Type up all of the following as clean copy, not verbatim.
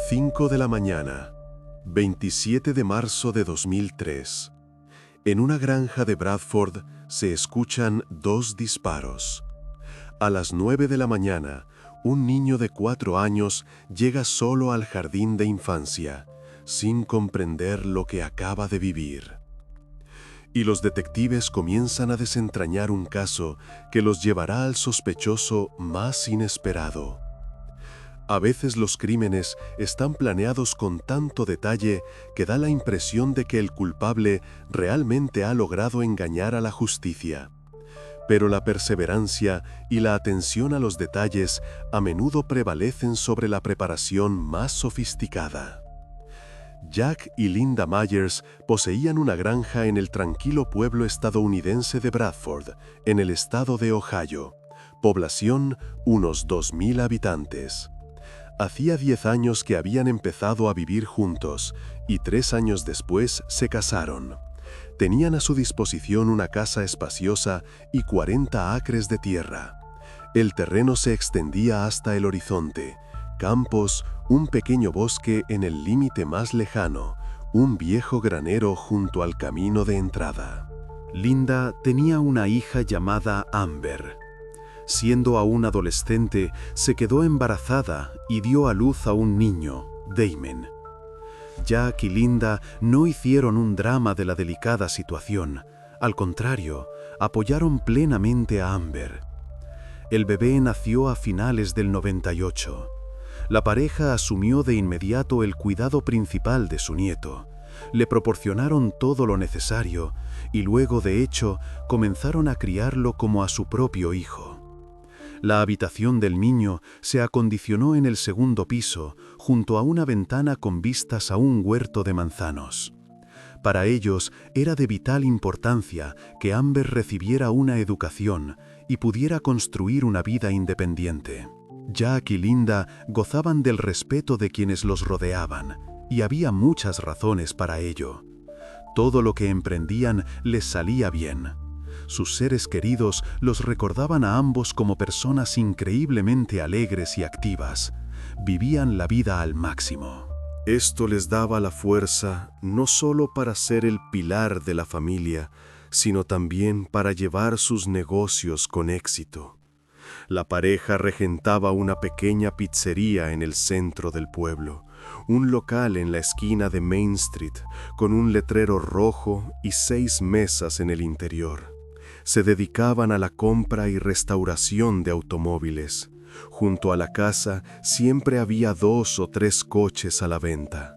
5 de la mañana, 27 de marzo de 2003. En una granja de Bradford se escuchan 2 disparos. A las 9 de la mañana, un niño de 4 años llega solo al jardín de infancia, sin comprender lo que acaba de vivir. Y los detectives comienzan a desentrañar un caso que los llevará al sospechoso más inesperado. A veces los crímenes están planeados con tanto detalle que da la impresión de que el culpable realmente ha logrado engañar a la justicia. Pero la perseverancia y la atención a los detalles a menudo prevalecen sobre la preparación más sofisticada. Jack y Linda Myers poseían una granja en el tranquilo pueblo estadounidense de Bradford, en el estado de Ohio. Población, unos 2.000 habitantes. Hacía 10 años que habían empezado a vivir juntos y 3 años después se casaron. Tenían a su disposición una casa espaciosa y 40 acres de tierra. El terreno se extendía hasta el horizonte, campos, un pequeño bosque en el límite más lejano, un viejo granero junto al camino de entrada. Linda tenía una hija llamada Amber. Siendo aún adolescente, se quedó embarazada y dio a luz a un niño, Damon. Jack y Linda no hicieron un drama de la delicada situación. Al contrario, apoyaron plenamente a Amber. El bebé nació a finales del 98. La pareja asumió de inmediato el cuidado principal de su nieto. Le proporcionaron todo lo necesario y luego, de hecho, comenzaron a criarlo como a su propio hijo. La habitación del niño se acondicionó en el segundo piso, junto a una ventana con vistas a un huerto de manzanos. Para ellos era de vital importancia que Amber recibiera una educación y pudiera construir una vida independiente. Jack y Linda gozaban del respeto de quienes los rodeaban, y había muchas razones para ello. Todo lo que emprendían les salía bien. Sus seres queridos los recordaban a ambos como personas increíblemente alegres y activas. Vivían la vida al máximo. Esto les daba la fuerza no solo para ser el pilar de la familia, sino también para llevar sus negocios con éxito. La pareja regentaba una pequeña pizzería en el centro del pueblo, un local en la esquina de Main Street, con un letrero rojo y 6 mesas en el interior. Se dedicaban a la compra y restauración de automóviles. Junto a la casa siempre había 2 o 3 coches a la venta.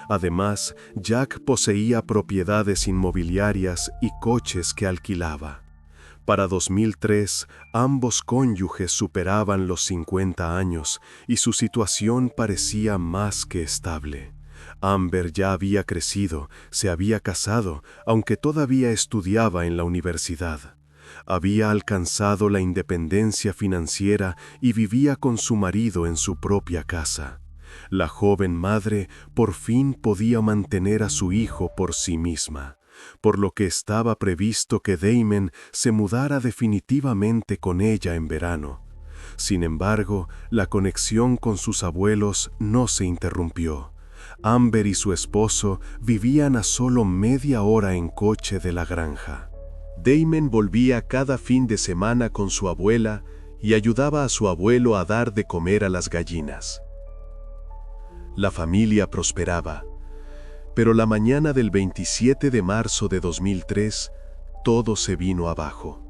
Además, Jack poseía propiedades inmobiliarias y coches que alquilaba. Para 2003, ambos cónyuges superaban los 50 años y su situación parecía más que estable. Amber ya había crecido, se había casado, aunque todavía estudiaba en la universidad. Había alcanzado la independencia financiera y vivía con su marido en su propia casa. La joven madre por fin podía mantener a su hijo por sí misma, por lo que estaba previsto que Damon se mudara definitivamente con ella en verano. Sin embargo, la conexión con sus abuelos no se interrumpió. Amber y su esposo vivían a solo media hora en coche de la granja. Damon volvía cada fin de semana con su abuela y ayudaba a su abuelo a dar de comer a las gallinas. La familia prosperaba, pero la mañana del 27 de marzo de 2003, todo se vino abajo.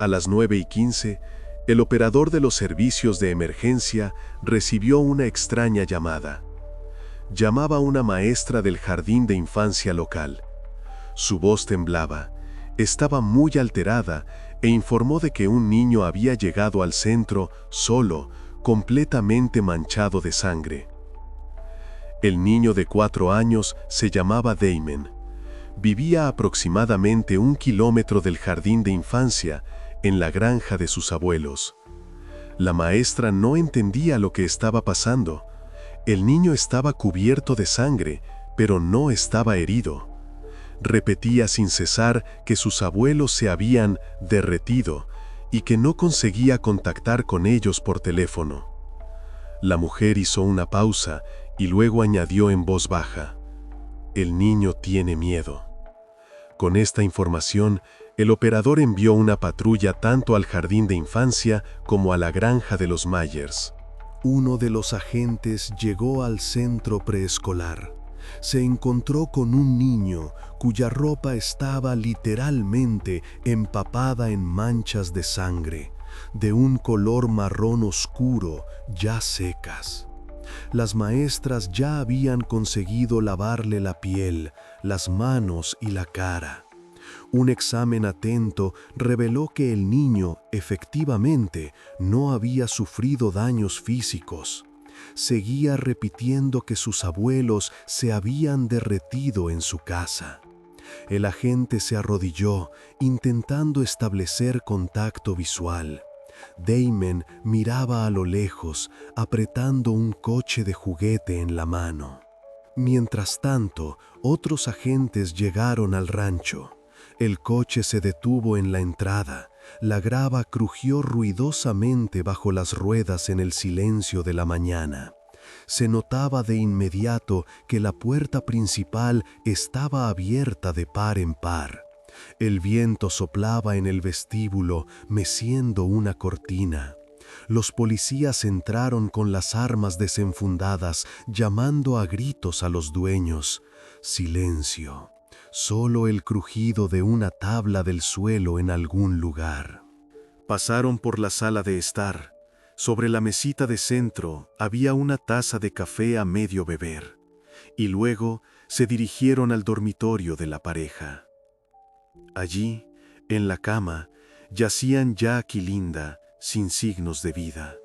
A las 9:15, el operador de los servicios de emergencia recibió una extraña llamada. Llamaba a una maestra del jardín de infancia local. Su voz temblaba, estaba muy alterada e informó de que un niño había llegado al centro solo, completamente manchado de sangre. El niño de 4 años se llamaba Damon. Vivía aproximadamente 1 kilómetro del jardín de infancia, en la granja de sus abuelos. La maestra no entendía lo que estaba pasando. El niño estaba cubierto de sangre, pero no estaba herido. Repetía sin cesar que sus abuelos se habían derretido y que no conseguía contactar con ellos por teléfono. La mujer hizo una pausa y luego añadió en voz baja: «El niño tiene miedo». Con esta información, el operador envió una patrulla tanto al jardín de infancia como a la granja de los Myers. Uno de los agentes llegó al centro preescolar. Se encontró con un niño cuya ropa estaba literalmente empapada en manchas de sangre, de un color marrón oscuro, ya secas. Las maestras ya habían conseguido lavarle la piel, las manos y la cara. Un examen atento reveló que el niño, efectivamente, no había sufrido daños físicos. Seguía repitiendo que sus abuelos se habían derretido en su casa. El agente se arrodilló, intentando establecer contacto visual. Damon miraba a lo lejos, apretando un coche de juguete en la mano. Mientras tanto, otros agentes llegaron al rancho. El coche se detuvo en la entrada. La grava crujió ruidosamente bajo las ruedas en el silencio de la mañana. Se notaba de inmediato que la puerta principal estaba abierta de par en par. El viento soplaba en el vestíbulo, meciendo una cortina. Los policías entraron con las armas desenfundadas, llamando a gritos a los dueños. Silencio. Solo el crujido de una tabla del suelo en algún lugar. Pasaron por la sala de estar. Sobre la mesita de centro había una taza de café a medio beber. Y luego se dirigieron al dormitorio de la pareja. Allí, en la cama, yacían Jack y Linda, sin signos de vida.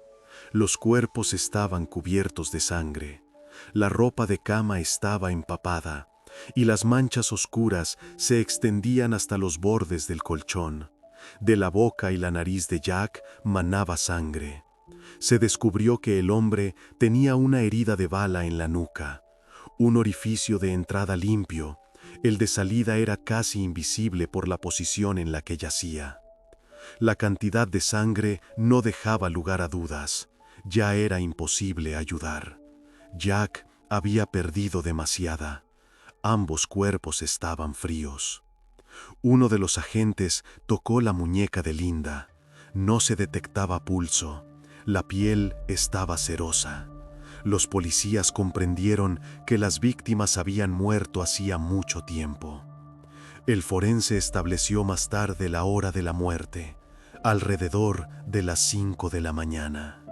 Los cuerpos estaban cubiertos de sangre. La ropa de cama estaba empapada, y las manchas oscuras se extendían hasta los bordes del colchón. De la boca y la nariz de Jack manaba sangre. Se descubrió que el hombre tenía una herida de bala en la nuca, un orificio de entrada limpio. El de salida era casi invisible por la posición en la que yacía. La cantidad de sangre no dejaba lugar a dudas. Ya era imposible ayudar. Jack había perdido demasiada. Ambos cuerpos estaban fríos. Uno de los agentes tocó la muñeca de Linda. No se detectaba pulso. La piel estaba cerosa. Los policías comprendieron que las víctimas habían muerto hacía mucho tiempo. El forense estableció más tarde la hora de la muerte, alrededor de las 5 de la mañana.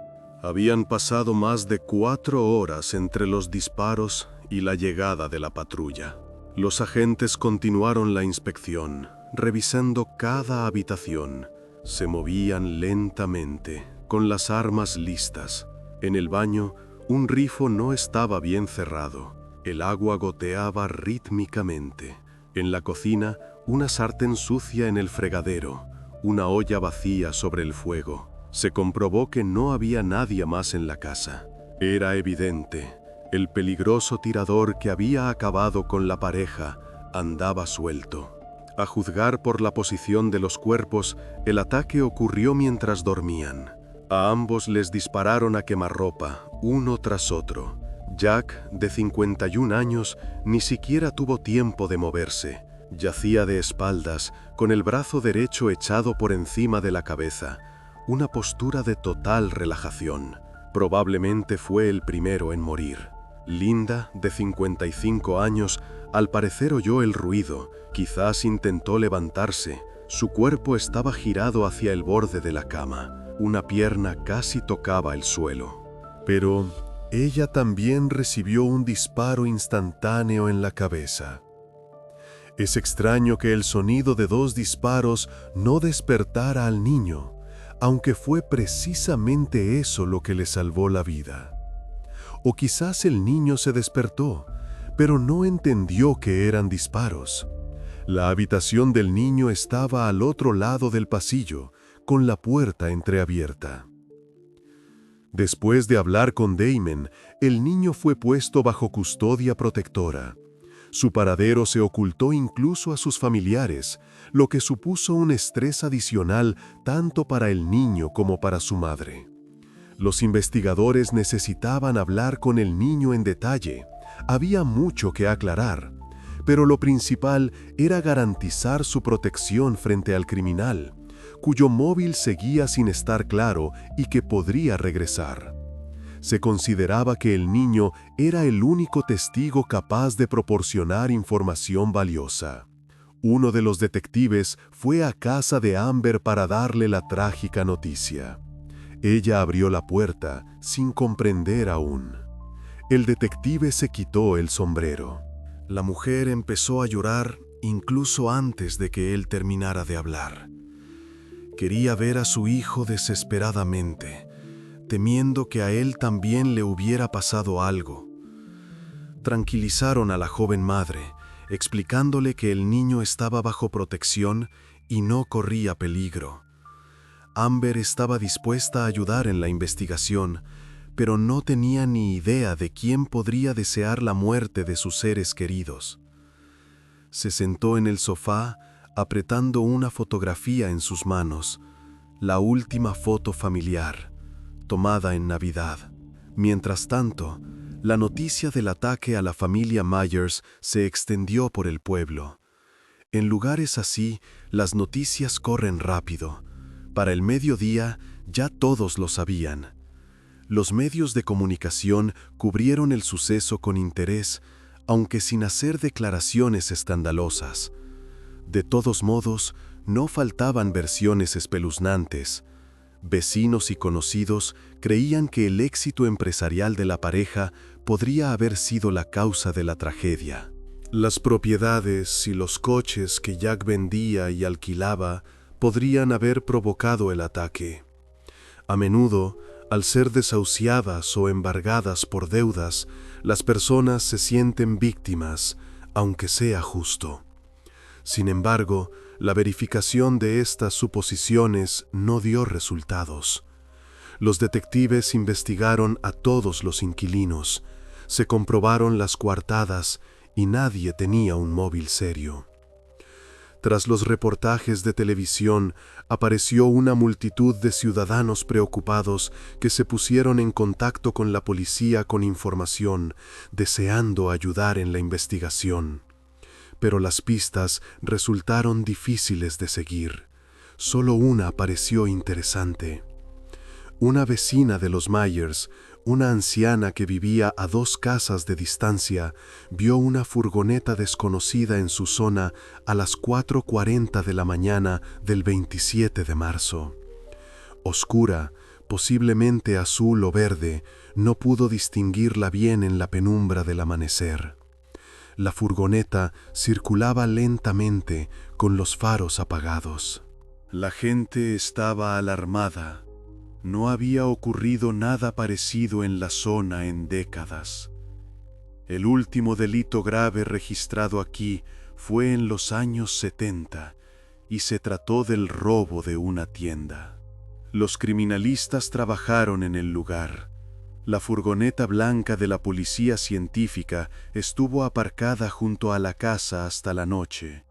Habían pasado más de 4 horas entre los disparos y la llegada de la patrulla. Los agentes continuaron la inspección, revisando cada habitación. Se movían lentamente, con las armas listas. En el baño, un grifo no estaba bien cerrado. El agua goteaba rítmicamente. En la cocina, una sartén sucia en el fregadero, una olla vacía sobre el fuego. Se comprobó que no había nadie más en la casa. Era evidente. El peligroso tirador que había acabado con la pareja andaba suelto. A juzgar por la posición de los cuerpos, el ataque ocurrió mientras dormían. A ambos les dispararon a quemarropa, uno tras otro. Jack, de 51 años, ni siquiera tuvo tiempo de moverse. Yacía de espaldas, con el brazo derecho echado por encima de la cabeza, una postura de total relajación. Probablemente fue el primero en morir. Linda, de 55 años, al parecer oyó el ruido, quizás intentó levantarse. Su cuerpo estaba girado hacia el borde de la cama. Una pierna casi tocaba el suelo. Pero ella también recibió un disparo instantáneo en la cabeza. Es extraño que el sonido de 2 disparos no despertara al niño, aunque fue precisamente eso lo que le salvó la vida. O quizás el niño se despertó, pero no entendió que eran disparos. La habitación del niño estaba al otro lado del pasillo, con la puerta entreabierta. Después de hablar con Damon, el niño fue puesto bajo custodia protectora. Su paradero se ocultó incluso a sus familiares, lo que supuso un estrés adicional tanto para el niño como para su madre. Los investigadores necesitaban hablar con el niño en detalle. Había mucho que aclarar, pero lo principal era garantizar su protección frente al criminal, cuyo móvil seguía sin estar claro y que podría regresar. Se consideraba que el niño era el único testigo capaz de proporcionar información valiosa. Uno de los detectives fue a casa de Amber para darle la trágica noticia. Ella abrió la puerta sin comprender aún. El detective se quitó el sombrero. La mujer empezó a llorar incluso antes de que él terminara de hablar. Quería ver a su hijo desesperadamente, temiendo que a él también le hubiera pasado algo. Tranquilizaron a la joven madre, explicándole que el niño estaba bajo protección y no corría peligro. Amber estaba dispuesta a ayudar en la investigación, pero no tenía ni idea de quién podría desear la muerte de sus seres queridos. Se sentó en el sofá, apretando una fotografía en sus manos, la última foto familiar, tomada en Navidad. Mientras tanto, la noticia del ataque a la familia Myers se extendió por el pueblo. En lugares así, las noticias corren rápido. Para el mediodía, ya todos lo sabían. Los medios de comunicación cubrieron el suceso con interés, aunque sin hacer declaraciones escandalosas. De todos modos, no faltaban versiones espeluznantes. Vecinos y conocidos creían que el éxito empresarial de la pareja podría haber sido la causa de la tragedia. Las propiedades y los coches que Jack vendía y alquilaba podrían haber provocado el ataque. A menudo, al ser desahuciadas o embargadas por deudas, las personas se sienten víctimas, aunque sea justo. Sin embargo, la verificación de estas suposiciones no dio resultados. Los detectives investigaron a todos los inquilinos, se comprobaron las coartadas y nadie tenía un móvil serio. Tras los reportajes de televisión, apareció una multitud de ciudadanos preocupados que se pusieron en contacto con la policía con información, deseando ayudar en la investigación. Pero las pistas resultaron difíciles de seguir. Solo una pareció interesante. Una vecina de los Myers, una anciana que vivía a 2 casas de distancia, vio una furgoneta desconocida en su zona a las 4:40 de la mañana del 27 de marzo. Oscura, posiblemente azul o verde, no pudo distinguirla bien en la penumbra del amanecer. La furgoneta circulaba lentamente con los faros apagados. La gente estaba alarmada. No había ocurrido nada parecido en la zona en décadas. El último delito grave registrado aquí fue en los años 70 y se trató del robo de una tienda. Los criminalistas trabajaron en el lugar. La furgoneta blanca de la policía científica estuvo aparcada junto a la casa hasta la noche.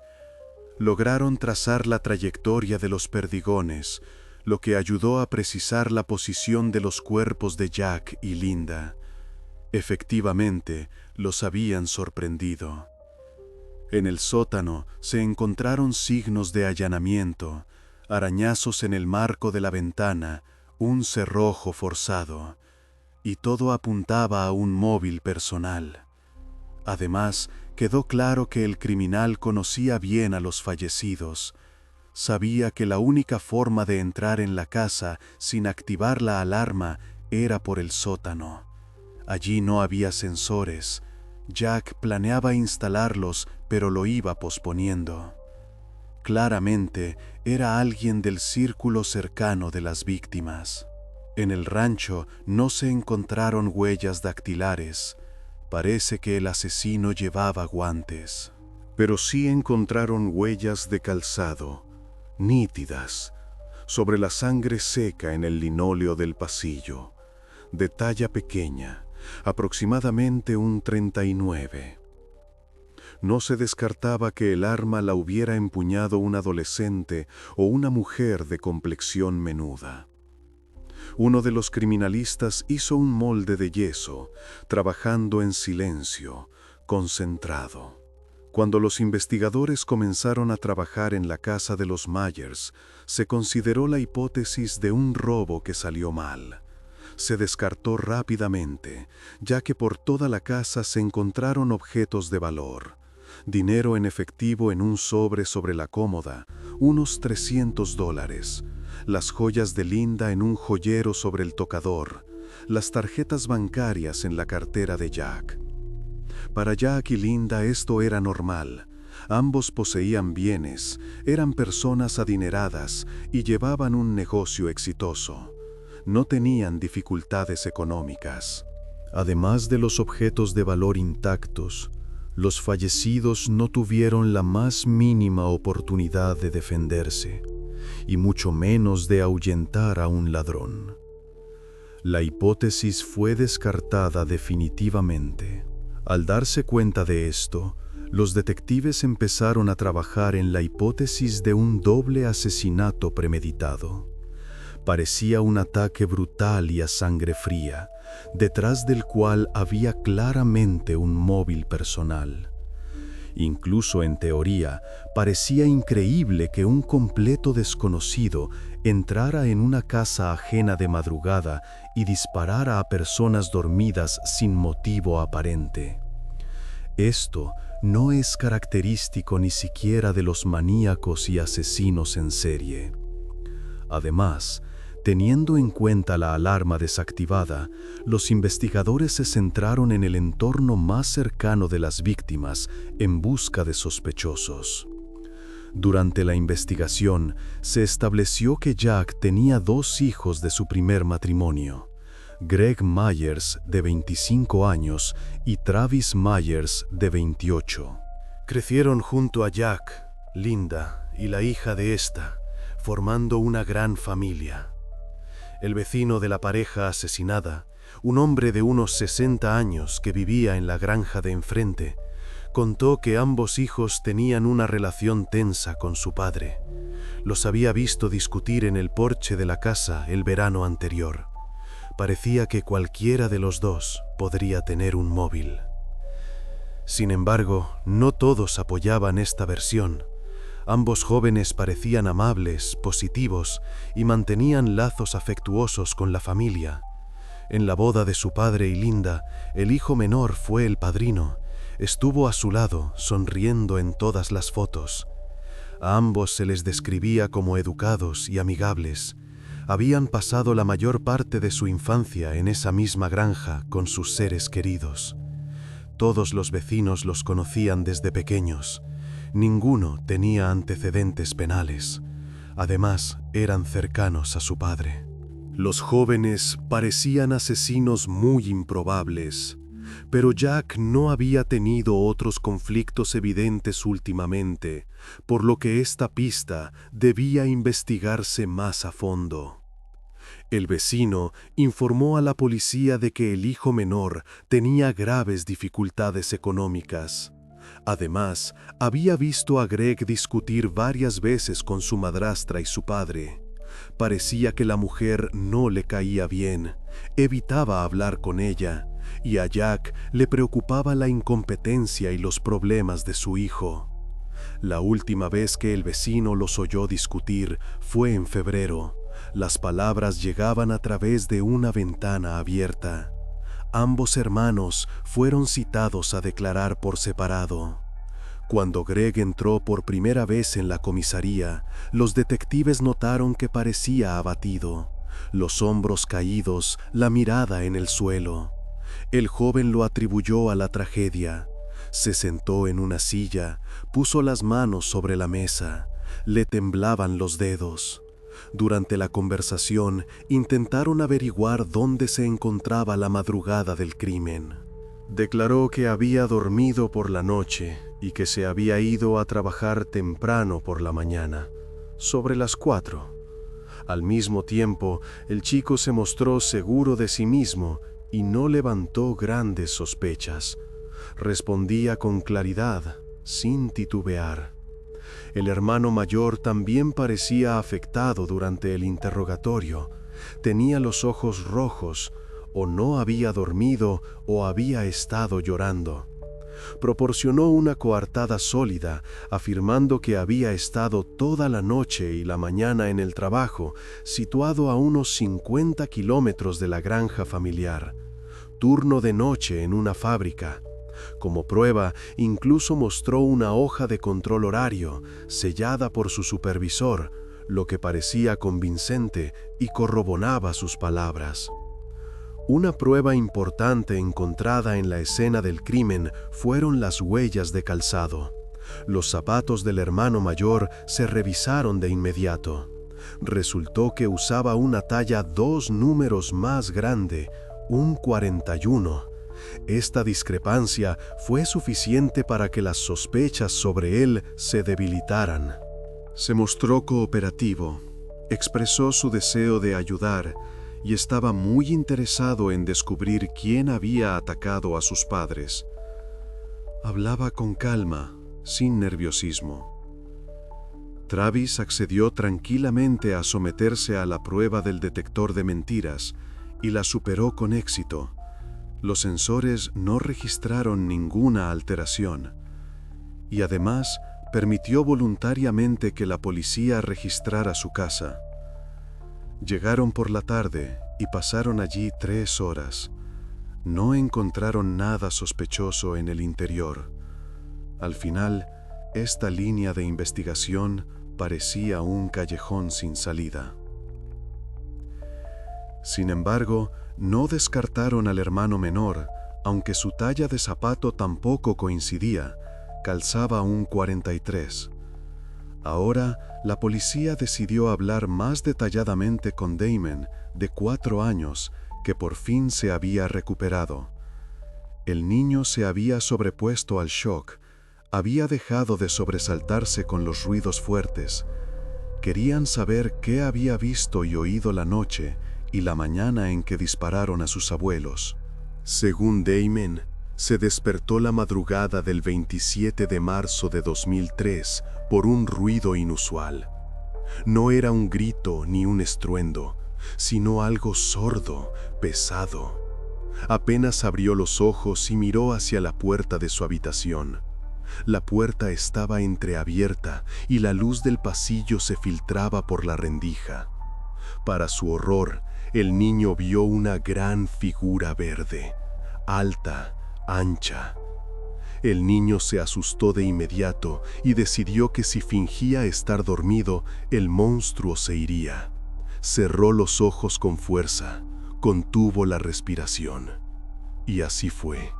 Lograron trazar la trayectoria de los perdigones, lo que ayudó a precisar la posición de los cuerpos de Jack y Linda. Efectivamente, los habían sorprendido. En el sótano se encontraron signos de allanamiento, arañazos en el marco de la ventana, un cerrojo forzado, y todo apuntaba a un móvil personal. Además, quedó claro que el criminal conocía bien a los fallecidos. Sabía que la única forma de entrar en la casa sin activar la alarma era por el sótano. Allí no había sensores. Jack planeaba instalarlos, pero lo iba posponiendo. Claramente, era alguien del círculo cercano de las víctimas. En el rancho no se encontraron huellas dactilares. Parece que el asesino llevaba guantes. Pero sí encontraron huellas de calzado, nítidas, sobre la sangre seca en el linóleo del pasillo, de talla pequeña, aproximadamente un 39. No se descartaba que el arma la hubiera empuñado un adolescente o una mujer de complexión menuda. Uno de los criminalistas hizo un molde de yeso, trabajando en silencio, concentrado. Cuando los investigadores comenzaron a trabajar en la casa de los Myers, se consideró la hipótesis de un robo que salió mal. Se descartó rápidamente, ya que por toda la casa se encontraron objetos de valor. Dinero en efectivo en un sobre la cómoda, unos $300. Las joyas de Linda en un joyero sobre el tocador, las tarjetas bancarias en la cartera de Jack. Para Jack y Linda esto era normal. Ambos poseían bienes, eran personas adineradas y llevaban un negocio exitoso. No tenían dificultades económicas. Además de los objetos de valor intactos, los fallecidos no tuvieron la más mínima oportunidad de defenderse, y mucho menos de ahuyentar a un ladrón. La hipótesis fue descartada definitivamente. Al darse cuenta de esto, los detectives empezaron a trabajar en la hipótesis de un doble asesinato premeditado. Parecía un ataque brutal y a sangre fría, detrás del cual había claramente un móvil personal. Incluso en teoría, parecía increíble que un completo desconocido entrara en una casa ajena de madrugada y disparara a personas dormidas sin motivo aparente. Esto no es característico ni siquiera de los maníacos y asesinos en serie. Además, teniendo en cuenta la alarma desactivada, los investigadores se centraron en el entorno más cercano de las víctimas en busca de sospechosos. Durante la investigación, se estableció que Jack tenía 2 hijos de su primer matrimonio, Greg Myers, de 25 años, y Travis Myers, de 28. Crecieron junto a Jack, Linda y la hija de esta, formando una gran familia. El vecino de la pareja asesinada, un hombre de unos 60 años que vivía en la granja de enfrente, contó que ambos hijos tenían una relación tensa con su padre. Los había visto discutir en el porche de la casa el verano anterior. Parecía que cualquiera de los dos podría tener un móvil. Sin embargo, no todos apoyaban esta versión. Ambos jóvenes parecían amables, positivos y mantenían lazos afectuosos con la familia. En la boda de su padre y Linda, el hijo menor fue el padrino. Estuvo a su lado, sonriendo en todas las fotos. A ambos se les describía como educados y amigables. Habían pasado la mayor parte de su infancia en esa misma granja con sus seres queridos. Todos los vecinos los conocían desde pequeños. Ninguno tenía antecedentes penales. Además, eran cercanos a su padre. Los jóvenes parecían asesinos muy improbables, pero Jack no había tenido otros conflictos evidentes últimamente, por lo que esta pista debía investigarse más a fondo. El vecino informó a la policía de que el hijo menor tenía graves dificultades económicas. Además, había visto a Greg discutir varias veces con su madrastra y su padre. Parecía que la mujer no le caía bien, evitaba hablar con ella, y a Jack le preocupaba la incompetencia y los problemas de su hijo. La última vez que el vecino los oyó discutir fue en febrero. Las palabras llegaban a través de una ventana abierta. Ambos hermanos fueron citados a declarar por separado. Cuando Greg entró por primera vez en la comisaría, los detectives notaron que parecía abatido, los hombros caídos, la mirada en el suelo. El joven lo atribuyó a la tragedia. Se sentó en una silla, puso las manos sobre la mesa, le temblaban los dedos. Durante la conversación, intentaron averiguar dónde se encontraba la madrugada del crimen. Declaró que había dormido por la noche y que se había ido a trabajar temprano por la mañana, sobre las 4. Al mismo tiempo, el chico se mostró seguro de sí mismo y no levantó grandes sospechas. Respondía con claridad, sin titubear. El hermano mayor también parecía afectado durante el interrogatorio. Tenía los ojos rojos, o no había dormido o había estado llorando. Proporcionó una coartada sólida, afirmando que había estado toda la noche y la mañana en el trabajo, situado a unos 50 kilómetros de la granja familiar. Turno de noche en una fábrica. Como prueba, incluso mostró una hoja de control horario, sellada por su supervisor, lo que parecía convincente y corroboraba sus palabras. Una prueba importante encontrada en la escena del crimen fueron las huellas de calzado. Los zapatos del hermano mayor se revisaron de inmediato. Resultó que usaba una talla 2 números más grande, un 41. Esta discrepancia fue suficiente para que las sospechas sobre él se debilitaran. Se mostró cooperativo, expresó su deseo de ayudar y estaba muy interesado en descubrir quién había atacado a sus padres. Hablaba con calma, sin nerviosismo. Travis accedió tranquilamente a someterse a la prueba del detector de mentiras y la superó con éxito. Los sensores no registraron ninguna alteración y además permitió voluntariamente que la policía registrara su casa. Llegaron por la tarde y pasaron allí 3 horas. No encontraron nada sospechoso en el interior. Al final, esta línea de investigación parecía un callejón sin salida. Sin embargo, no descartaron al hermano menor, aunque su talla de zapato tampoco coincidía, calzaba un 43. Ahora, la policía decidió hablar más detalladamente con Damon, de 4 años, que por fin se había recuperado. El niño se había sobrepuesto al shock, había dejado de sobresaltarse con los ruidos fuertes. Querían saber qué había visto y oído la noche y la mañana en que dispararon a sus abuelos. Según Damon, se despertó la madrugada del 27 de marzo de 2003 por un ruido inusual. No era un grito ni un estruendo, sino algo sordo, pesado. Apenas abrió los ojos y miró hacia la puerta de su habitación. La puerta estaba entreabierta y la luz del pasillo se filtraba por la rendija. Para su horror, el niño vio una gran figura verde, alta, ancha. El niño se asustó de inmediato y decidió que si fingía estar dormido, el monstruo se iría. Cerró los ojos con fuerza, contuvo la respiración. Y así fue.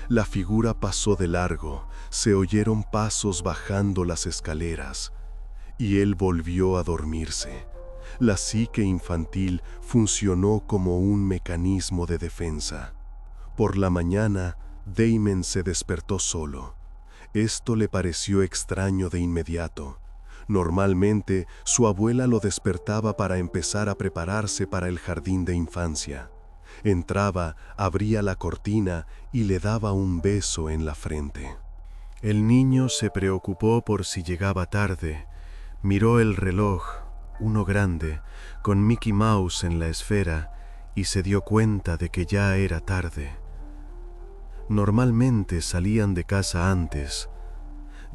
La figura pasó de largo, se oyeron pasos bajando las escaleras, y él volvió a dormirse. La psique infantil funcionó como un mecanismo de defensa. Por la mañana, Damon se despertó solo. Esto le pareció extraño de inmediato. Normalmente, su abuela lo despertaba para empezar a prepararse para el jardín de infancia. Entraba, abría la cortina y le daba un beso en la frente. El niño se preocupó por si llegaba tarde. Miró el reloj, uno grande, con Mickey Mouse en la esfera, y se dio cuenta de que ya era tarde. Normalmente salían de casa antes.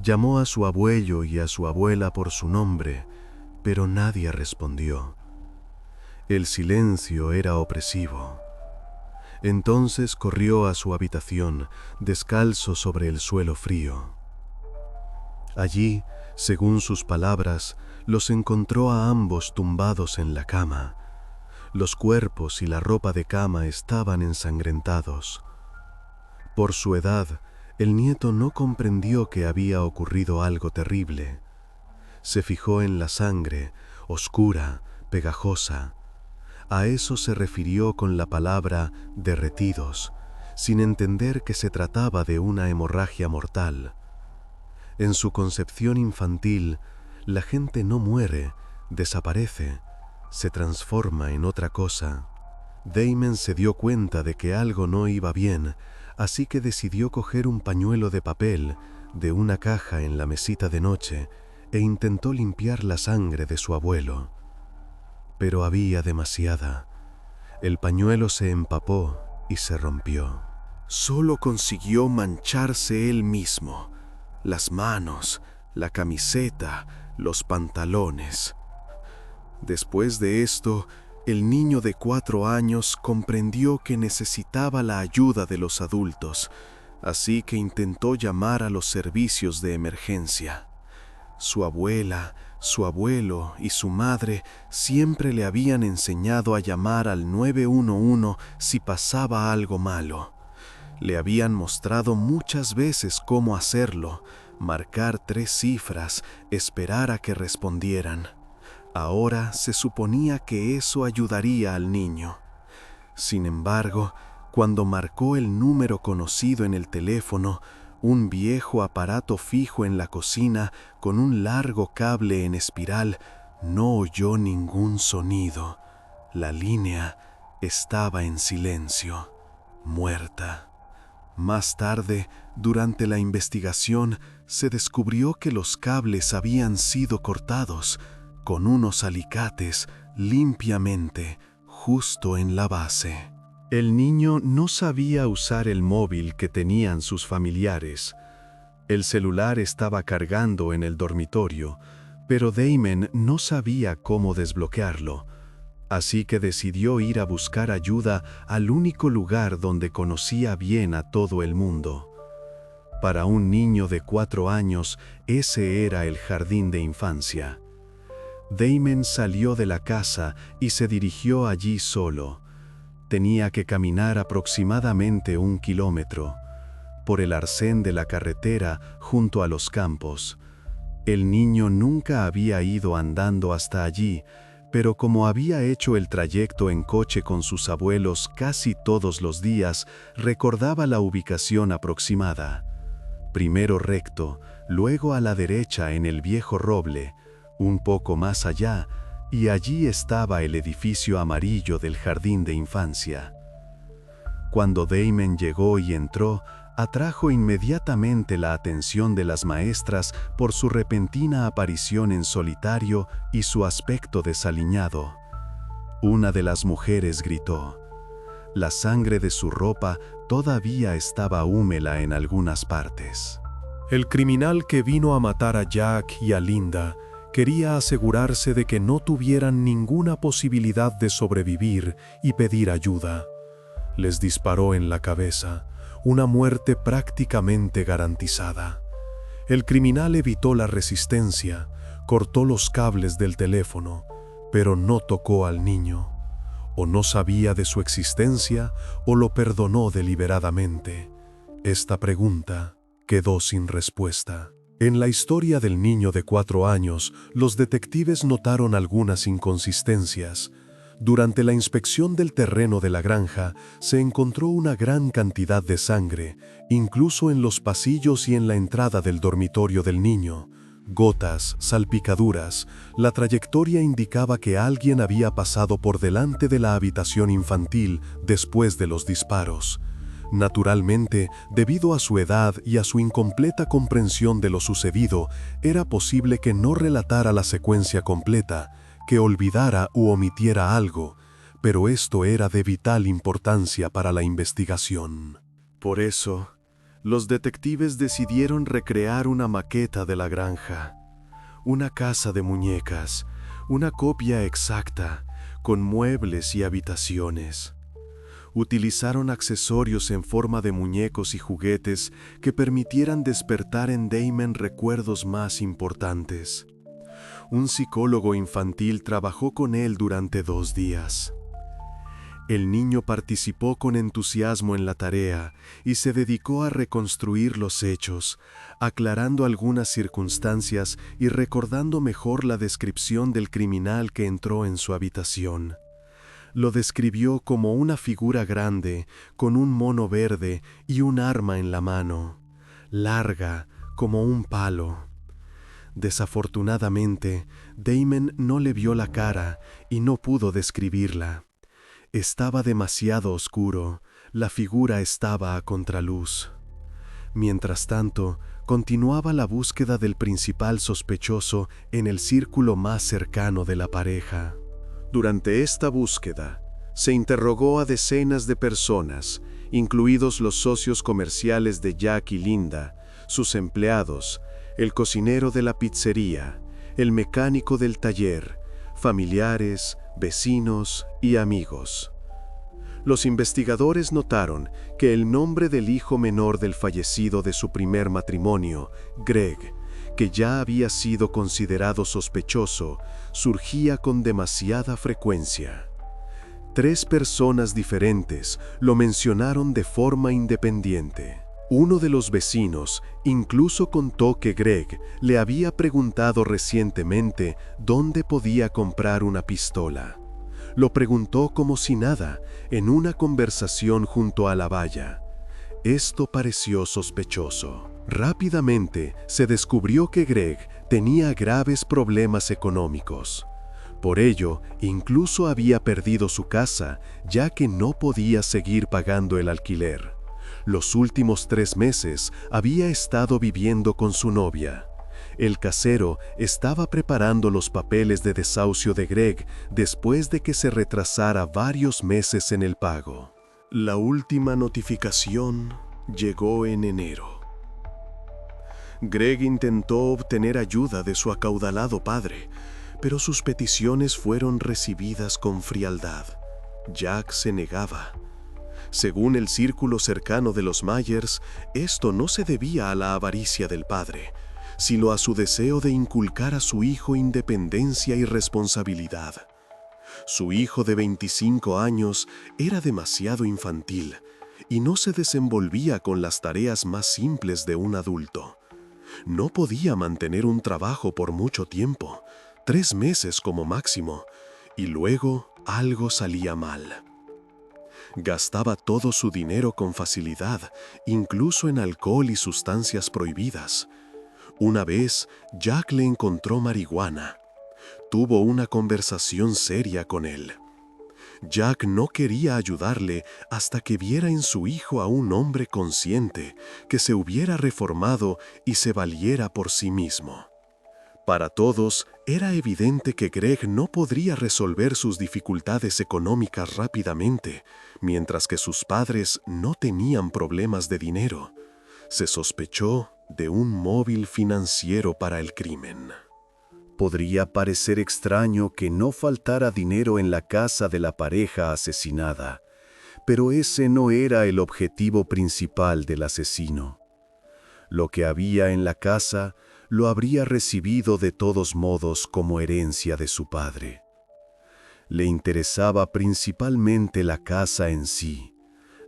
Llamó a su abuelo y a su abuela por su nombre, pero nadie respondió. El silencio era opresivo. Entonces corrió a su habitación, descalzo sobre el suelo frío. Allí, según sus palabras, los encontró a ambos tumbados en la cama. Los cuerpos y la ropa de cama estaban ensangrentados. Por su edad, el nieto no comprendió que había ocurrido algo terrible. Se fijó en la sangre, oscura, pegajosa. A eso se refirió con la palabra derretidos, sin entender que se trataba de una hemorragia mortal. En su concepción infantil, la gente no muere, desaparece, se transforma en otra cosa. Damon se dio cuenta de que algo no iba bien, así que decidió coger un pañuelo de papel de una caja en la mesita de noche e intentó limpiar la sangre de su abuelo. pero había demasiada. El pañuelo se empapó y se rompió. Solo consiguió mancharse él mismo, las manos, la camiseta, los pantalones. Después de esto, el niño de 4 años comprendió que necesitaba la ayuda de los adultos, así que intentó llamar a los servicios de emergencia. Su abuela, su abuelo y su madre siempre le habían enseñado a llamar al 911 si pasaba algo malo. Le habían mostrado muchas veces cómo hacerlo, marcar 3 cifras, esperar a que respondieran. Ahora se suponía que eso ayudaría al niño. Sin embargo, cuando marcó el número conocido en el teléfono, un viejo aparato fijo en la cocina con un largo cable en espiral, no oyó ningún sonido. La línea estaba en silencio, muerta. Más tarde, durante la investigación, se descubrió que los cables habían sido cortados con unos alicates limpiamente, justo en la base. El niño no sabía usar el móvil que tenían sus familiares. El celular estaba cargando en el dormitorio, pero Damon no sabía cómo desbloquearlo. Así que decidió ir a buscar ayuda al único lugar donde conocía bien a todo el mundo. Para un niño de 4 años, ese era el jardín de infancia. Damon salió de la casa y se dirigió allí solo. Tenía que caminar aproximadamente 1 kilómetro, por el arcén de la carretera junto a los campos. El niño nunca había ido andando hasta allí, pero como había hecho el trayecto en coche con sus abuelos casi todos los días, recordaba la ubicación aproximada. Primero recto, luego a la derecha en el viejo roble, un poco más allá, y allí estaba el edificio amarillo del jardín de infancia. Cuando Damon llegó y entró, atrajo inmediatamente la atención de las maestras por su repentina aparición en solitario y su aspecto desaliñado. Una de las mujeres gritó. La sangre de su ropa todavía estaba húmeda en algunas partes. El criminal que vino a matar a Jack y a Linda quería asegurarse de que no tuvieran ninguna posibilidad de sobrevivir y pedir ayuda. Les disparó en la cabeza, una muerte prácticamente garantizada. El criminal evitó la resistencia, cortó los cables del teléfono, pero no tocó al niño. O no sabía de su existencia o lo perdonó deliberadamente. Esta pregunta quedó sin respuesta. En la historia del niño de 4 años, los detectives notaron algunas inconsistencias. Durante la inspección del terreno de la granja, se encontró una gran cantidad de sangre, incluso en los pasillos y en la entrada del dormitorio del niño. Gotas, salpicaduras. La trayectoria indicaba que alguien había pasado por delante de la habitación infantil después de los disparos. Naturalmente, debido a su edad y a su incompleta comprensión de lo sucedido, era posible que no relatara la secuencia completa, que olvidara u omitiera algo, pero esto era de vital importancia para la investigación. Por eso, los detectives decidieron recrear una maqueta de la granja, una casa de muñecas, una copia exacta, con muebles y habitaciones. Utilizaron accesorios en forma de muñecos y juguetes que permitieran despertar en Damon recuerdos más importantes. Un psicólogo infantil trabajó con él durante 2 días. El niño participó con entusiasmo en la tarea y se dedicó a reconstruir los hechos, aclarando algunas circunstancias y recordando mejor la descripción del criminal que entró en su habitación. Lo describió como una figura grande, con un mono verde y un arma en la mano, larga como un palo. Desafortunadamente, Damon no le vio la cara y no pudo describirla. Estaba demasiado oscuro, la figura estaba a contraluz. Mientras tanto, continuaba la búsqueda del principal sospechoso en el círculo más cercano de la pareja. Durante esta búsqueda, se interrogó a decenas de personas, incluidos los socios comerciales de Jack y Linda, sus empleados, el cocinero de la pizzería, el mecánico del taller, familiares, vecinos y amigos. Los investigadores notaron que el nombre del hijo menor del fallecido de su primer matrimonio, Greg, que ya había sido considerado sospechoso, surgía con demasiada frecuencia. 3 personas diferentes lo mencionaron de forma independiente. Uno de los vecinos incluso contó que Greg le había preguntado recientemente dónde podía comprar una pistola. Lo preguntó como si nada, en una conversación junto a la valla. Esto pareció sospechoso. Rápidamente se descubrió que Greg tenía graves problemas económicos. Por ello, incluso había perdido su casa, ya que no podía seguir pagando el alquiler. Los últimos 3 meses había estado viviendo con su novia. El casero estaba preparando los papeles de desahucio de Greg después de que se retrasara varios meses en el pago. La última notificación llegó en enero. Greg intentó obtener ayuda de su acaudalado padre, pero sus peticiones fueron recibidas con frialdad. Jack se negaba. Según el círculo cercano de los Myers, esto no se debía a la avaricia del padre, sino a su deseo de inculcar a su hijo independencia y responsabilidad. Su hijo de 25 años era demasiado infantil y no se desenvolvía con las tareas más simples de un adulto. No podía mantener un trabajo por mucho tiempo, 3 meses como máximo, y luego algo salía mal. Gastaba todo su dinero con facilidad, incluso en alcohol y sustancias prohibidas. Una vez, Jack le encontró marihuana. Tuvo una conversación seria con él. Jack no quería ayudarle hasta que viera en su hijo a un hombre consciente, que se hubiera reformado y se valiera por sí mismo. Para todos, era evidente que Greg no podría resolver sus dificultades económicas rápidamente, mientras que sus padres no tenían problemas de dinero. Se sospechó de un móvil financiero para el crimen. Podría parecer extraño que no faltara dinero en la casa de la pareja asesinada, pero ese no era el objetivo principal del asesino. Lo que había en la casa lo habría recibido de todos modos como herencia de su padre. Le interesaba principalmente la casa en sí,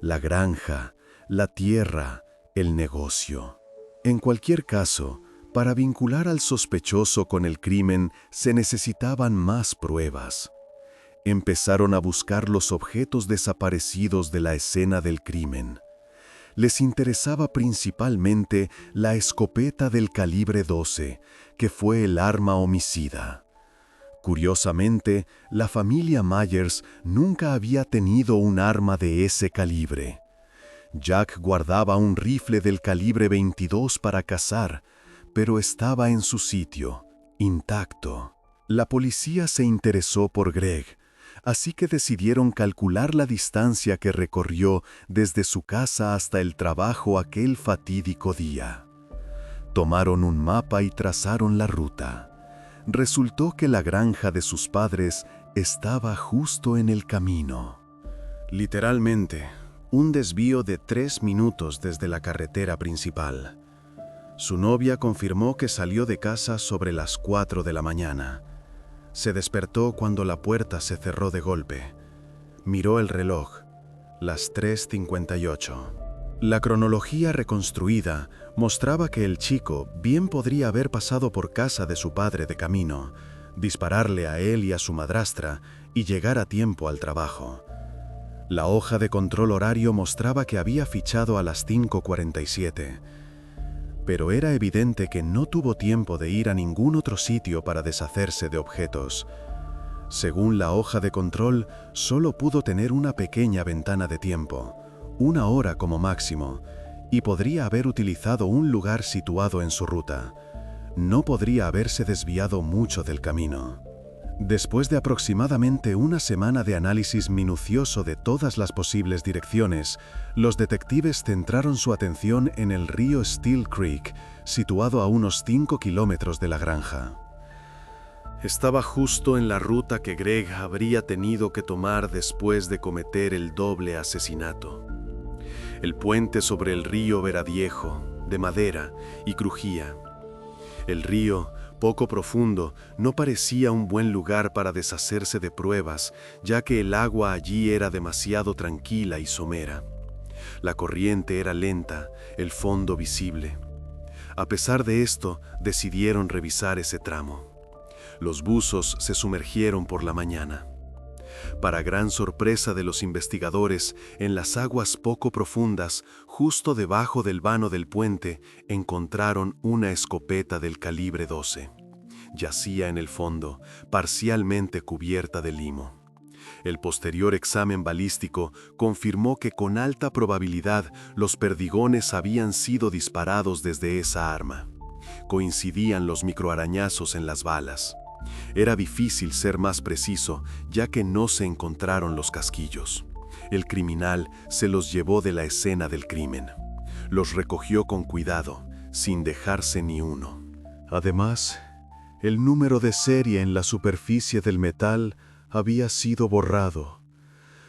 la granja, la tierra, el negocio. En cualquier caso, para vincular al sospechoso con el crimen se necesitaban más pruebas. Empezaron a buscar los objetos desaparecidos de la escena del crimen. Les interesaba principalmente la escopeta del calibre 12, que fue el arma homicida. Curiosamente, la familia Myers nunca había tenido un arma de ese calibre. Jack guardaba un rifle del calibre 22 para cazar, pero estaba en su sitio, intacto. La policía se interesó por Greg, así que decidieron calcular la distancia que recorrió desde su casa hasta el trabajo aquel fatídico día. Tomaron un mapa y trazaron la ruta. Resultó que la granja de sus padres estaba justo en el camino. Literalmente, un desvío de 3 minutos desde la carretera principal. Su novia confirmó que salió de casa sobre las 4 de la mañana. Se despertó cuando la puerta se cerró de golpe. Miró el reloj, las 3:58. La cronología reconstruida mostraba que el chico bien podría haber pasado por casa de su padre de camino, dispararle a él y a su madrastra y llegar a tiempo al trabajo. La hoja de control horario mostraba que había fichado a las 5:47. Pero era evidente que no tuvo tiempo de ir a ningún otro sitio para deshacerse de objetos. Según la hoja de control, solo pudo tener una pequeña ventana de tiempo, 1 hora como máximo, y podría haber utilizado un lugar situado en su ruta. No podría haberse desviado mucho del camino. Después de aproximadamente una semana de análisis minucioso de todas las posibles direcciones, los detectives centraron su atención en el río Steel Creek, situado a unos 5 kilómetros de la granja. Estaba justo en la ruta que Greg habría tenido que tomar después de cometer el doble asesinato. El puente sobre el río era viejo, de madera, y crujía. El río, poco profundo, no parecía un buen lugar para deshacerse de pruebas, ya que el agua allí era demasiado tranquila y somera. La corriente era lenta, el fondo visible. A pesar de esto, decidieron revisar ese tramo. Los buzos se sumergieron por la mañana. Para gran sorpresa de los investigadores, en las aguas poco profundas, justo debajo del vano del puente, encontraron una escopeta del calibre 12. Yacía en el fondo, parcialmente cubierta de limo. El posterior examen balístico confirmó que con alta probabilidad los perdigones habían sido disparados desde esa arma. Coincidían los microarañazos en las balas. Era difícil ser más preciso, ya que no se encontraron los casquillos. El criminal se los llevó de la escena del crimen. Los recogió con cuidado, sin dejarse ni uno. Además, el número de serie en la superficie del metal había sido borrado,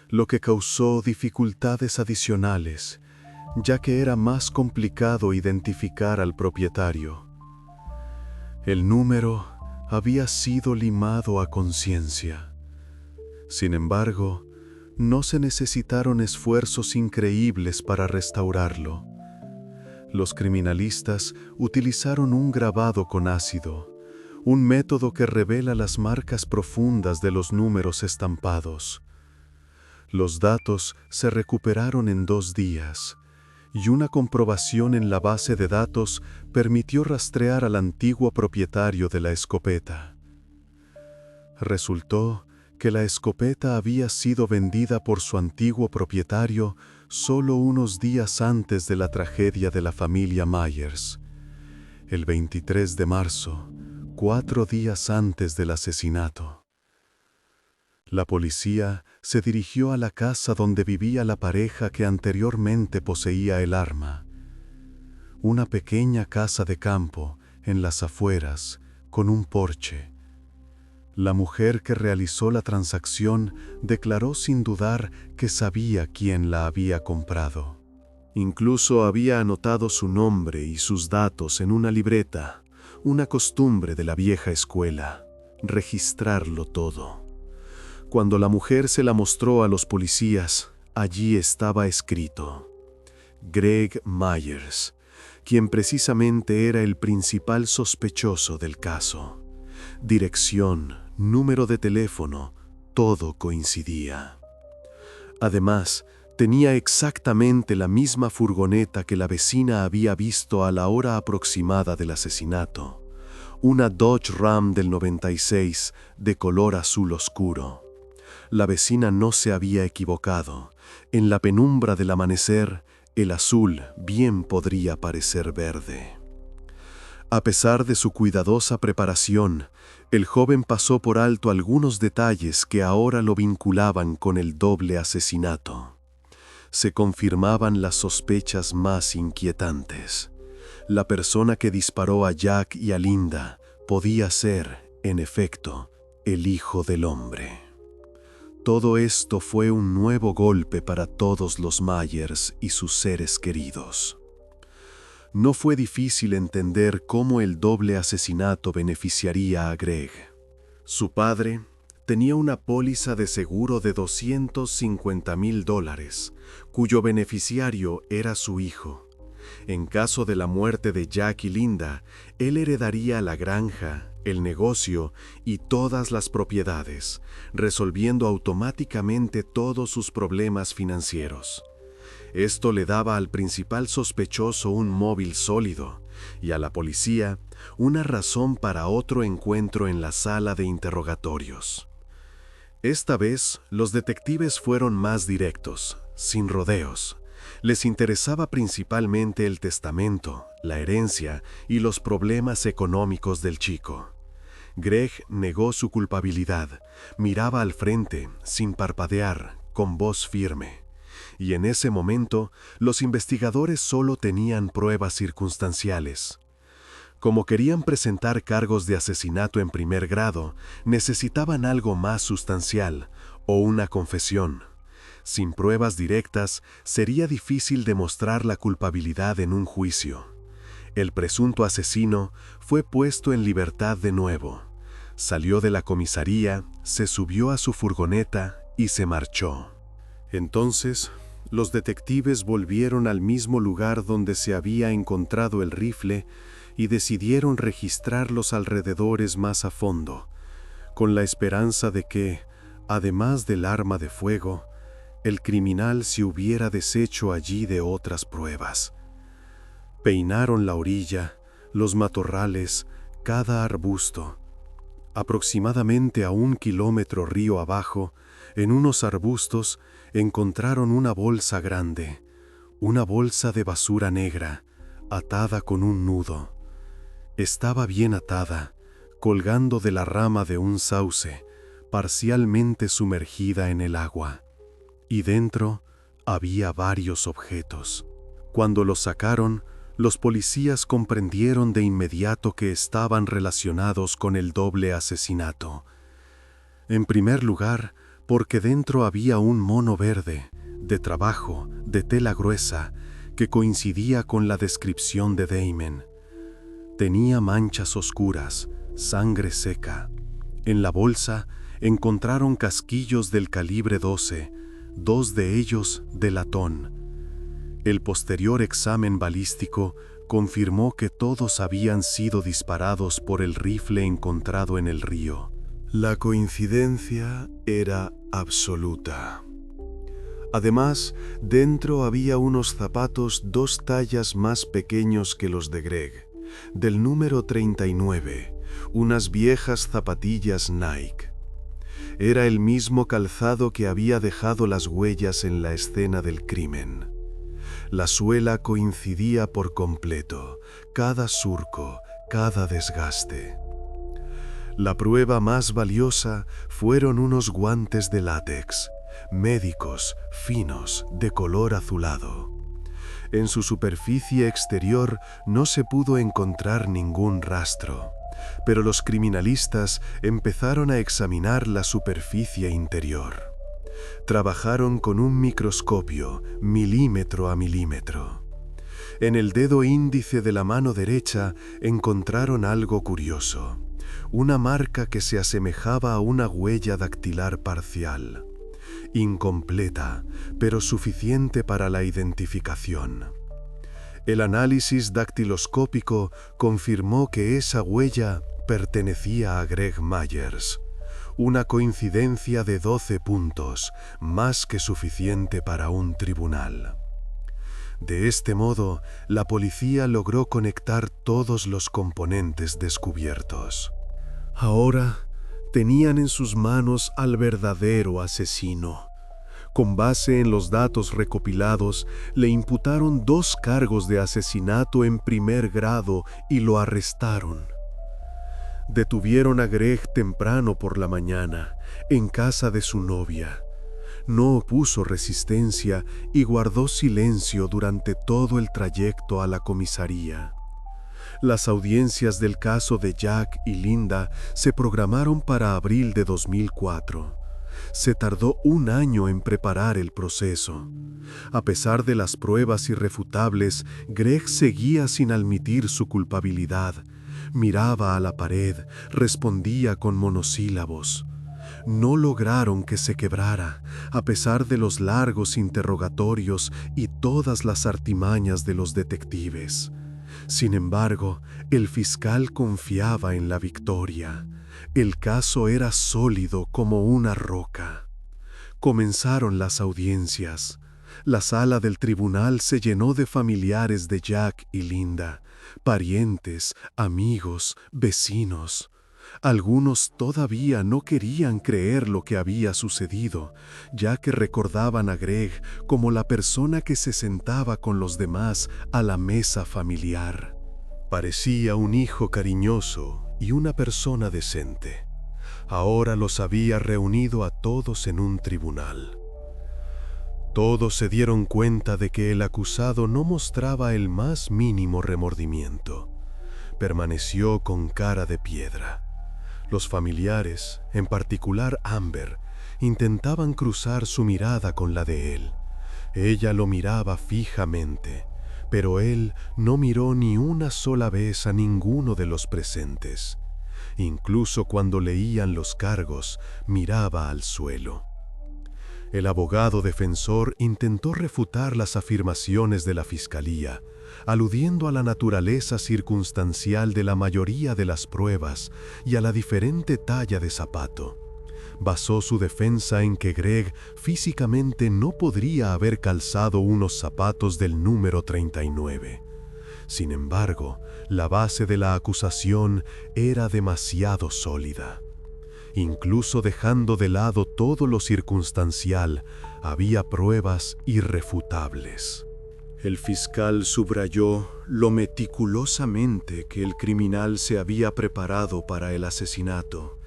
lo que causó dificultades adicionales, ya que era más complicado identificar al propietario. El número había sido limado a conciencia. Sin embargo, no se necesitaron esfuerzos increíbles para restaurarlo. Los criminalistas utilizaron un grabado con ácido, un método que revela las marcas profundas de los números estampados. Los datos se recuperaron en 2 días, y una comprobación en la base de datos permitió rastrear al antiguo propietario de la escopeta. Resultó que la escopeta había sido vendida por su antiguo propietario solo unos días antes de la tragedia de la familia Myers, el 23 de marzo, 4 días antes del asesinato. La policía se dirigió a la casa donde vivía la pareja que anteriormente poseía el arma. Una pequeña casa de campo en las afueras, con un porche. La mujer que realizó la transacción declaró sin dudar que sabía quién la había comprado. Incluso había anotado su nombre y sus datos en una libreta, una costumbre de la vieja escuela, registrarlo todo. Cuando la mujer se la mostró a los policías, allí estaba escrito: Greg Myers, quien precisamente era el principal sospechoso del caso. Dirección, número de teléfono, todo coincidía. Además, tenía exactamente la misma furgoneta que la vecina había visto a la hora aproximada del asesinato, una Dodge Ram del 96 de color azul oscuro. La vecina no se había equivocado. En la penumbra del amanecer, el azul bien podría parecer verde. A pesar de su cuidadosa preparación, el joven pasó por alto algunos detalles que ahora lo vinculaban con el doble asesinato. Se confirmaban las sospechas más inquietantes. La persona que disparó a Jack y a Linda podía ser, en efecto, el hijo del hombre. Todo esto fue un nuevo golpe para todos los Myers y sus seres queridos. No fue difícil entender cómo el doble asesinato beneficiaría a Greg. Su padre tenía una póliza de seguro de $250,000, cuyo beneficiario era su hijo. En caso de la muerte de Jack y Linda, él heredaría la granja, el negocio y todas las propiedades, resolviendo automáticamente todos sus problemas financieros. Esto le daba al principal sospechoso un móvil sólido y a la policía una razón para otro encuentro en la sala de interrogatorios. Esta vez, los detectives fueron más directos, sin rodeos. Les interesaba principalmente el testamento, la herencia y los problemas económicos del chico. Greg negó su culpabilidad, miraba al frente, sin parpadear, con voz firme. Y en ese momento, los investigadores solo tenían pruebas circunstanciales. Como querían presentar cargos de asesinato en primer grado, necesitaban algo más sustancial, o una confesión. Sin pruebas directas, sería difícil demostrar la culpabilidad en un juicio. El presunto asesino fue puesto en libertad de nuevo. Salió de la comisaría, se subió a su furgoneta y se marchó. Entonces, los detectives volvieron al mismo lugar donde se había encontrado el rifle y decidieron registrar los alrededores más a fondo, con la esperanza de que, además del arma de fuego, el criminal se hubiera deshecho allí de otras pruebas. Peinaron la orilla, los matorrales, cada arbusto. Aproximadamente a 1 kilómetro río abajo, en unos arbustos, encontraron una bolsa grande, una bolsa de basura negra, atada con un nudo. Estaba bien atada, colgando de la rama de un sauce, parcialmente sumergida en el agua. Y dentro había varios objetos. Cuando los sacaron, los policías comprendieron de inmediato que estaban relacionados con el doble asesinato. En primer lugar, porque dentro había un mono verde, de trabajo, de tela gruesa, que coincidía con la descripción de Damon. Tenía manchas oscuras, sangre seca. En la bolsa encontraron casquillos del calibre 12, 2 de ellos de latón. El posterior examen balístico confirmó que todos habían sido disparados por el rifle encontrado en el río. La coincidencia era absoluta. Además, dentro había unos zapatos 2 tallas más pequeños que los de Greg, del número 39, unas viejas zapatillas Nike. Era el mismo calzado que había dejado las huellas en la escena del crimen. La suela coincidía por completo, cada surco, cada desgaste. La prueba más valiosa fueron unos guantes de látex, médicos, finos, de color azulado. En su superficie exterior no se pudo encontrar ningún rastro, pero los criminalistas empezaron a examinar la superficie interior. Trabajaron con un microscopio, milímetro a milímetro. En el dedo índice de la mano derecha encontraron algo curioso, una marca que se asemejaba a una huella dactilar parcial, incompleta, pero suficiente para la identificación. El análisis dactiloscópico confirmó que esa huella pertenecía a Greg Myers. Una coincidencia de 12 puntos, más que suficiente para un tribunal. De este modo, la policía logró conectar todos los componentes descubiertos. Ahora tenían en sus manos al verdadero asesino. Con base en los datos recopilados, le imputaron 2 cargos de asesinato en primer grado y lo arrestaron. Detuvieron a Greg temprano por la mañana, en casa de su novia. No opuso resistencia y guardó silencio durante todo el trayecto a la comisaría. Las audiencias del caso de Jack y Linda se programaron para abril de 2004. Se tardó 1 año en preparar el proceso. A pesar de las pruebas irrefutables, Greg seguía sin admitir su culpabilidad. Miraba a la pared, respondía con monosílabos. No lograron que se quebrara, a pesar de los largos interrogatorios y todas las artimañas de los detectives. Sin embargo, el fiscal confiaba en la victoria. El caso era sólido como una roca. Comenzaron las audiencias. La sala del tribunal se llenó de familiares de Jack y Linda, parientes, amigos, vecinos. Algunos todavía no querían creer lo que había sucedido, ya que recordaban a Greg como la persona que se sentaba con los demás a la mesa familiar. Parecía un hijo cariñoso y una persona decente. Ahora los había reunido a todos en un tribunal. Todos se dieron cuenta de que el acusado no mostraba el más mínimo remordimiento. Permaneció con cara de piedra. Los familiares, en particular Amber, intentaban cruzar su mirada con la de él. Ella lo miraba fijamente, pero él no miró ni una sola vez a ninguno de los presentes. Incluso cuando leían los cargos, miraba al suelo. El abogado defensor intentó refutar las afirmaciones de la fiscalía, aludiendo a la naturaleza circunstancial de la mayoría de las pruebas y a la diferente talla de zapato. Basó su defensa en que Greg físicamente no podría haber calzado unos zapatos del número 39. Sin embargo, la base de la acusación era demasiado sólida. Incluso dejando de lado todo lo circunstancial, había pruebas irrefutables. El fiscal subrayó lo meticulosamente que el criminal se había preparado para el asesinato,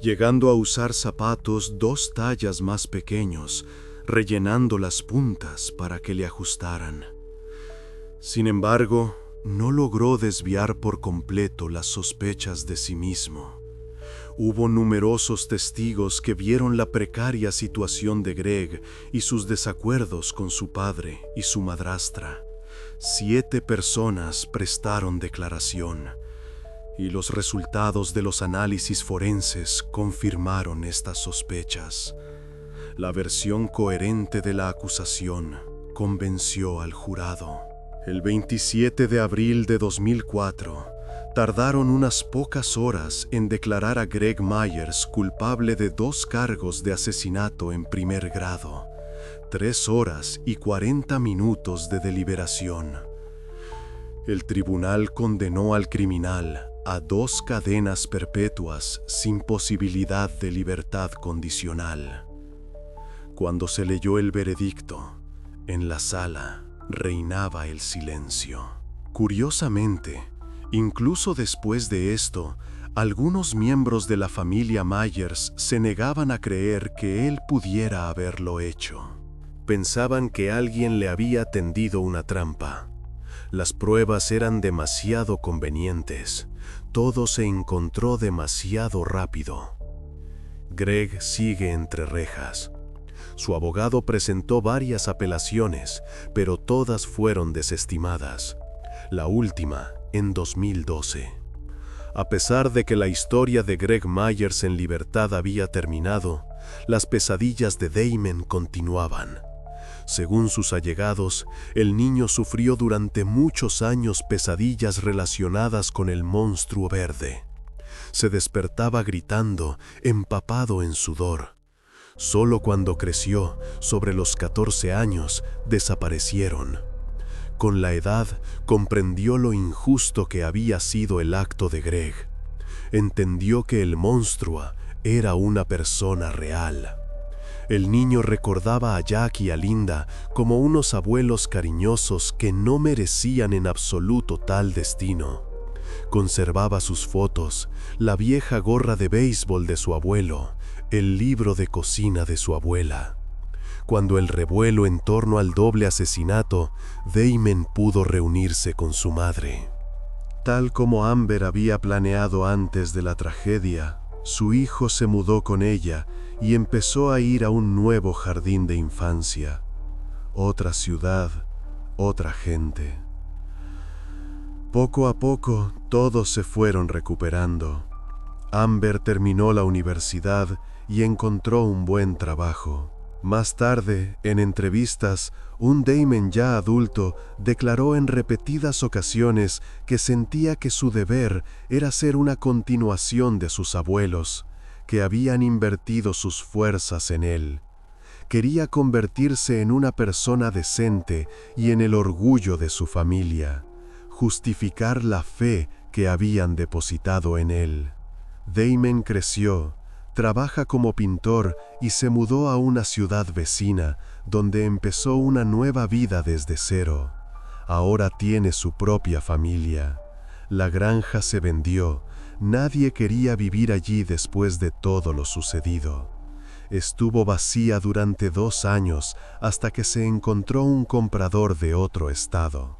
llegando a usar zapatos 2 tallas más pequeños, rellenando las puntas para que le ajustaran. Sin embargo, no logró desviar por completo las sospechas de sí mismo. Hubo numerosos testigos que vieron la precaria situación de Greg y sus desacuerdos con su padre y su madrastra. 7 personas prestaron declaración, y los resultados de los análisis forenses confirmaron estas sospechas. La versión coherente de la acusación convenció al jurado. El 27 de abril de 2004, tardaron unas pocas horas en declarar a Greg Myers culpable de 2 cargos de asesinato en primer grado. 3 horas y 40 minutos de deliberación. El tribunal condenó al criminal a 2 cadenas perpetuas sin posibilidad de libertad condicional. Cuando se leyó el veredicto, en la sala reinaba el silencio. Curiosamente, incluso después de esto, algunos miembros de la familia Myers se negaban a creer que él pudiera haberlo hecho. Pensaban que alguien le había tendido una trampa. Las pruebas eran demasiado convenientes. Todo se encontró demasiado rápido. Greg sigue entre rejas. Su abogado presentó varias apelaciones, pero todas fueron desestimadas. La última en 2012. A pesar de que la historia de Greg Myers en libertad había terminado, las pesadillas de Damon continuaban. Según sus allegados, el niño sufrió durante muchos años pesadillas relacionadas con el monstruo verde. Se despertaba gritando, empapado en sudor. Solo cuando creció, sobre los 14 años, desaparecieron. Con la edad, comprendió lo injusto que había sido el acto de Greg. Entendió que el monstruo era una persona real. El niño recordaba a Jack y a Linda como unos abuelos cariñosos que no merecían en absoluto tal destino. Conservaba sus fotos, la vieja gorra de béisbol de su abuelo, el libro de cocina de su abuela. Cuando el revuelo en torno al doble asesinato, Damon pudo reunirse con su madre. Tal como Amber había planeado antes de la tragedia, su hijo se mudó con ella y empezó a ir a un nuevo jardín de infancia. Otra ciudad, otra gente. Poco a poco, todos se fueron recuperando. Amber terminó la universidad y encontró un buen trabajo. Más tarde, en entrevistas, un Damon ya adulto declaró en repetidas ocasiones que sentía que su deber era ser una continuación de sus abuelos, que habían invertido sus fuerzas en él. Quería convertirse en una persona decente y en el orgullo de su familia, justificar la fe que habían depositado en él. Damon creció, trabaja como pintor y se mudó a una ciudad vecina, donde empezó una nueva vida desde cero. Ahora tiene su propia familia. La granja se vendió. Nadie quería vivir allí después de todo lo sucedido. Estuvo vacía durante 2 años hasta que se encontró un comprador de otro estado.